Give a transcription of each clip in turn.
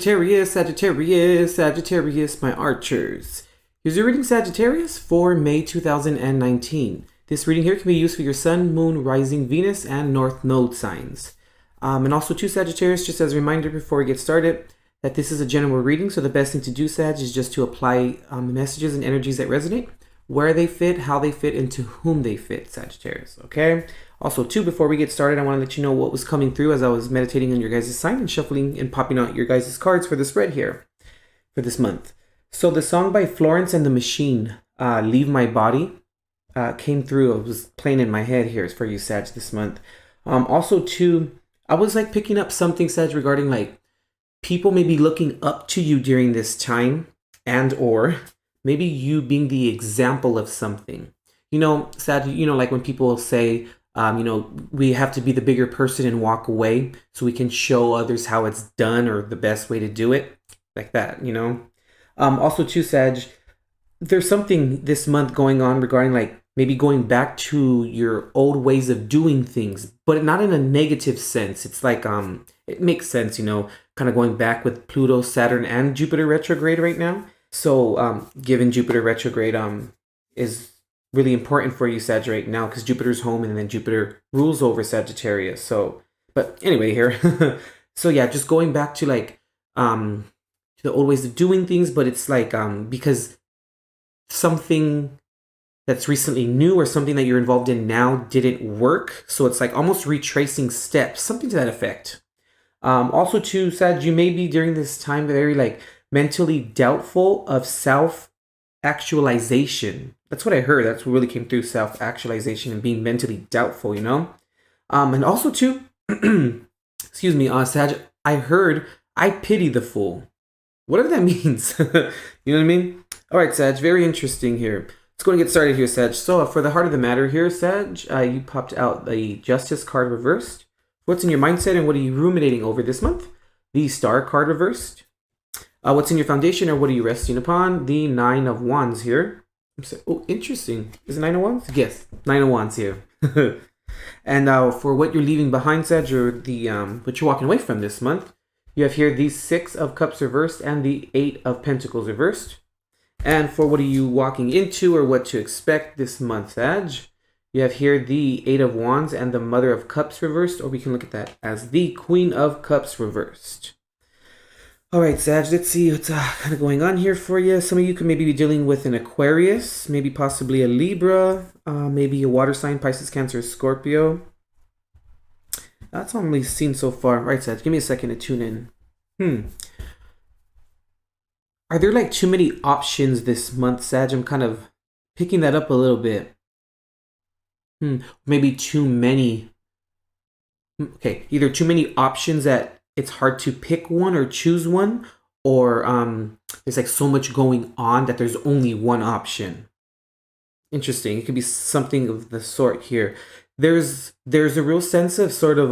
Sagittarius, Sagittarius, Sagittarius, my archers. Here's your reading, Sagittarius, for May 2019. This reading here can be used for your Sun, Moon, Rising, Venus, and North Node signs. And also to Sagittarius, just as a reminder before we get started, that this is a general reading, so the best thing to do, Sag, is just to apply messages and energies that resonate, where they fit, how they fit, and to whom they fit, Sagittarius, okay? Also, too, before we get started, I want to let you know what was coming through as I was meditating on your guys' sign and shuffling and popping out your guys' cards for the spread here for this month. So the song by Florence and the Machine, Leave My Body, came through. It was playing in my head here for you, Sag, this month. Also, too, I was like picking up something, Sag, regarding like people maybe looking up to you during this time, and or maybe you being the example of something. You know, Sag, you know, like when people say, we have to be the bigger person and walk away so we can show others how it's done or the best way to do it, like that, you know. Also, too, Sag, there's something this month going on regarding like maybe going back to your old ways of doing things, but not in a negative sense. It's like it makes sense, you know, kind of going back with Pluto, Saturn, and Jupiter retrograde right now. So given Jupiter retrograde is really important for you, Sag, right now, because Jupiter's home and then Jupiter rules over Sagittarius. So, but anyway, here. So yeah, just going back to like to the old ways of doing things, but it's like because something that's recently new or something that you're involved in now didn't work. So it's like almost retracing steps, something to that effect. Also too, Sag, you may be during this time very like mentally doubtful of self-actualization. That's what I heard. That's what really came through, self-actualization and being mentally doubtful, you know? And also too, excuse me, Sag, I heard, I pity the fool. Whatever that means. You know what I mean? All right, Sag, very interesting here. Let's go and get started here, Sag. So for the heart of the matter here, Sag, you popped out the Justice card reversed. What's in your mindset and what are you ruminating over this month? The Star card reversed. What's in your foundation or what are you resting upon? The Nine of Wands here. Oh, interesting. Is it Nine of Wands? Yes, Nine of Wands here. And for what you're leaving behind, Sag, or the what you're walking away from this month, you have here the Six of Cups reversed and the Eight of Pentacles reversed. And for what are you walking into or what to expect this month, Sag, you have here the Eight of Wands and the Mother of Cups reversed, or we can look at that as the Queen of Cups reversed. All right, Sag, let's see what's kind of going on here for you. Some of you could maybe be dealing with an Aquarius, maybe possibly a Libra, maybe a water sign, Pisces, Cancer, Scorpio. That's all I'm seen so far. All right, Sag, give me a second to tune in. Are there like too many options this month, Sag? I'm kind of picking that up a little bit. Maybe too many. Okay, either too many options that it's hard to pick one or choose one, or there's like so much going on that there's only one option. Interesting. It could be something of the sort here. There's a real sense of sort of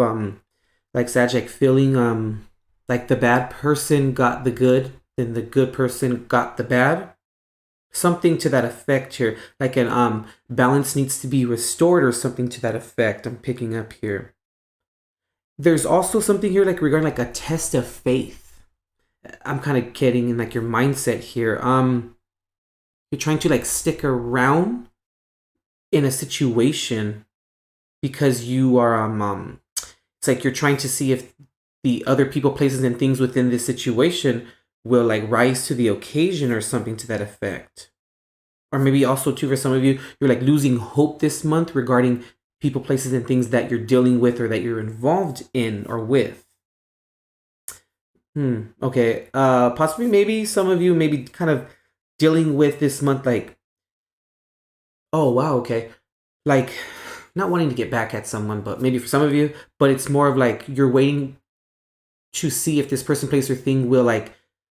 like Sag, like feeling like the bad person got the good, then the good person got the bad. Something to that effect here. Like an balance needs to be restored or something to that effect. I'm picking up here. There's also something here like regarding like a test of faith. I'm kind of getting in like your mindset here. You're trying to like stick around in a situation because you are it's like you're trying to see if the other people, places, and things within this situation will like rise to the occasion or something to that effect. Or maybe also too, for some of you, you're like losing hope this month regarding people, places, and things that you're dealing with or that you're involved in or with. Okay. Possibly maybe some of you maybe kind of dealing with this month like, oh wow, okay. Like not wanting to get back at someone, but maybe for some of you, but it's more of like you're waiting to see if this person, place, or thing will like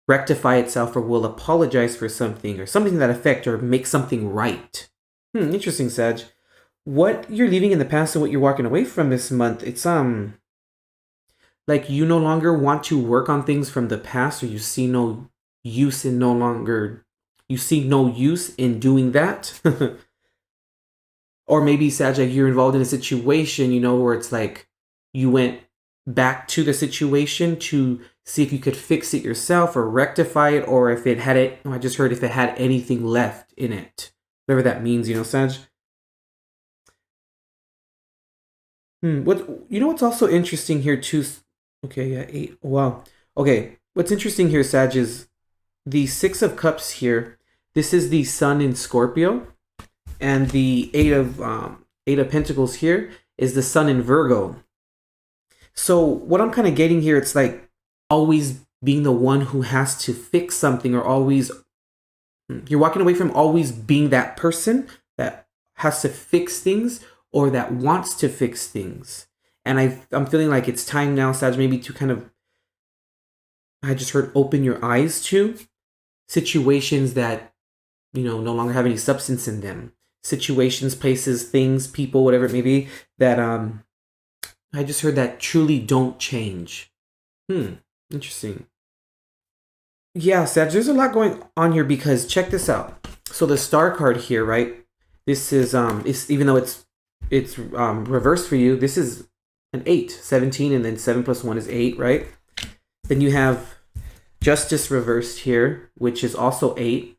rectify itself or will apologize for something or something to that effect or make something right. Interesting, Sag. What you're leaving in the past and what you're walking away from this month, it's like you no longer want to work on things from the past, or you see no use in doing that. Or maybe, Sag, like you're involved in a situation, you know, where it's like you went back to the situation to see if you could fix it yourself or rectify it, or if it had it. I just heard if it had anything left in it, whatever that means, Sag. What's also interesting here too? Okay, yeah, 8. Wow. Okay, what's interesting here, Sag, is the 6 of Cups here. This is the Sun in Scorpio, and the 8 of Pentacles here is the Sun in Virgo. So what I'm kind of getting here, it's like always being the one who has to fix something, or always you're walking away from always being that person that has to fix things or that wants to fix things. And I'm feeling like it's time now, Sag, maybe to kind of, I just heard, open your eyes to situations that, no longer have any substance in them. Situations, places, things, people, whatever it may be, that I just heard that truly don't change. Interesting. Yeah, Sag, there's a lot going on here, because check this out. So the Star card here, right? This is it's, even though it's reversed for you, this is an 8, 17, and then 7 plus 1 is 8, right? Then you have Justice reversed here, which is also 8.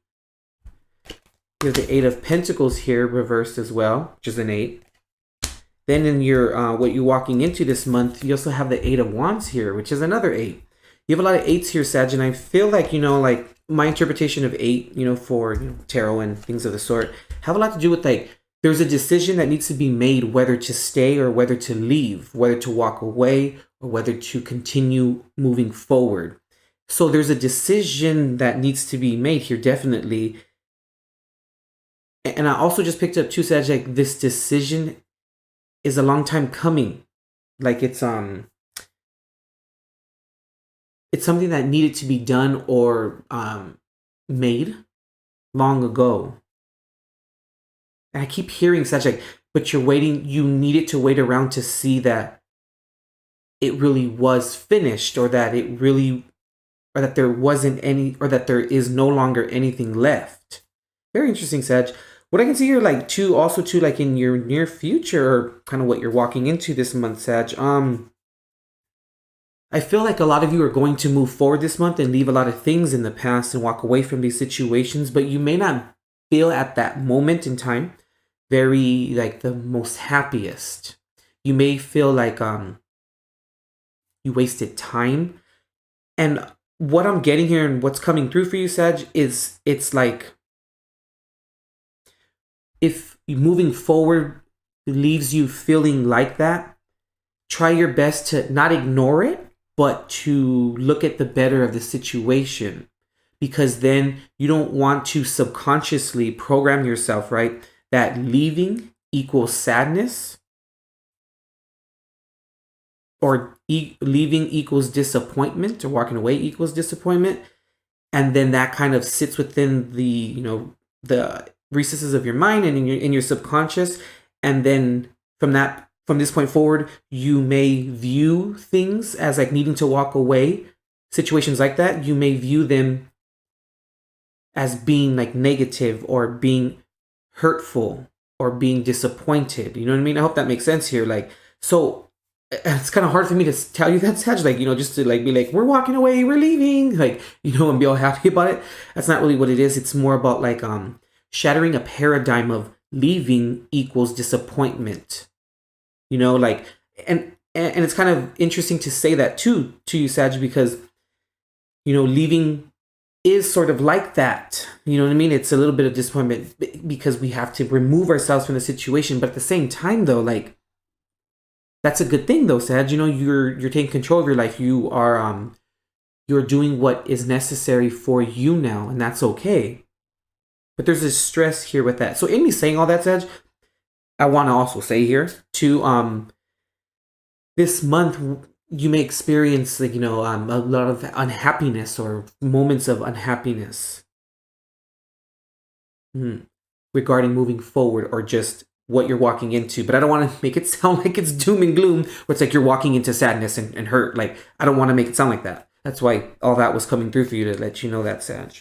You have the 8 of Pentacles here reversed as well, which is an 8. Then in your what you're walking into this month, you also have the 8 of Wands here, which is another 8. You have a lot of 8s here, Sag, and I feel like, like my interpretation of 8, for tarot and things of the sort, have a lot to do with like, there's a decision that needs to be made, whether to stay or whether to leave, whether to walk away or whether to continue moving forward. So there's a decision that needs to be made here, definitely. And I also just picked up too, Sag, like this decision is a long time coming. Like it's something that needed to be done or made long ago. And I keep hearing such like, but you're waiting, you needed to wait around to see that it really was finished, or that it really, or that there wasn't any, or that there is no longer anything left. Very interesting, Sag. What I can see here, like too, also too, like in your near future, or kind of what you're walking into this month, Sag, I feel like a lot of you are going to move forward this month and leave a lot of things in the past and walk away from these situations, but you may not feel at that moment in time very like the most happiest. You may feel like you wasted time. And what I'm getting here and what's coming through for you, Sag, is it's like if moving forward leaves you feeling like that, try your best to not ignore it, but to look at the better of the situation. Because then you don't want to subconsciously program yourself, right? That leaving equals sadness, or leaving equals disappointment, or walking away equals disappointment. And then that kind of sits within the, the recesses of your mind and in your subconscious. And then from this point forward, you may view things as like needing to walk away. Situations like that, you may view them as being like negative, or being hurtful, or being disappointed. You know what I mean? I hope that makes sense here. Like, so it's kind of hard for me to tell you that, Sag, like, just to like be like, we're walking away, we're leaving, like, and be all happy about it. That's not really what it is. It's more about like shattering a paradigm of leaving equals disappointment. Like, and it's kind of interesting to say that too to you, Sag, because leaving is sort of like that. You know what I mean? It's a little bit of disappointment because we have to remove ourselves from the situation. But at the same time, though, like, that's a good thing, though, Sag. You're taking control of your life. You're doing what is necessary for you now, and that's okay. But there's this stress here with that. So in me saying all that, Sag, I want to also say here too, this month you may experience like, a lot of unhappiness or moments of unhappiness regarding moving forward, or just what you're walking into. But I don't want to make it sound like it's doom and gloom, where it's like you're walking into sadness and hurt. Like, I don't want to make it sound like that. That's why all that was coming through for you, to let you know that, Sag.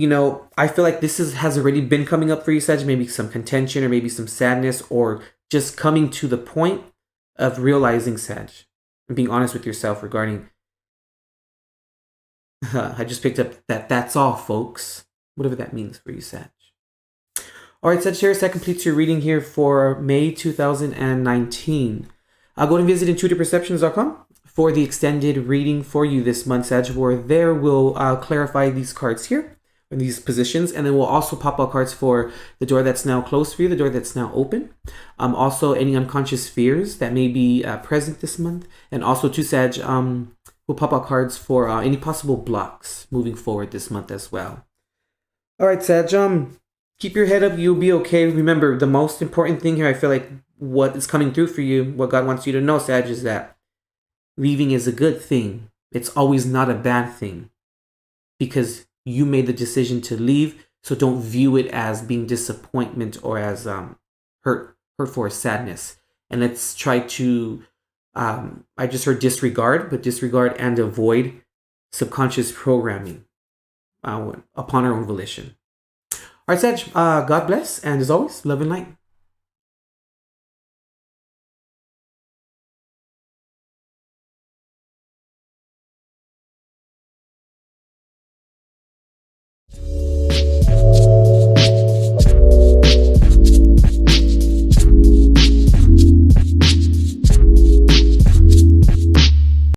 I feel like this has already been coming up for you, Sag. Maybe some contention, or maybe some sadness, or just coming to the point of realizing, Sag, and being honest with yourself regarding. I just picked up that's all, folks. Whatever that means for you, Sag. All right, Sagittarius, that completes your reading here for May 2019. Go and visit intuitiveperceptions.com for the extended reading for you this month, Sag, where there we'll clarify these cards here in these positions, and then we'll also pop out cards for the door that's now closed for you, the door that's now open. Also, any unconscious fears that may be present this month, and also to Sag, we'll pop out cards for any possible blocks moving forward this month as well. All right, Sag, keep your head up. You'll be okay. Remember, the most important thing here, I feel like what is coming through for you, what God wants you to know, Sag, is that leaving is a good thing. It's always not a bad thing because you made the decision to leave. So don't view it as being disappointment or as hurtful or sadness. And let's try to, I just heard disregard, but disregard and avoid subconscious programming upon our own volition. All right, Sag, God bless. And as always, love and light.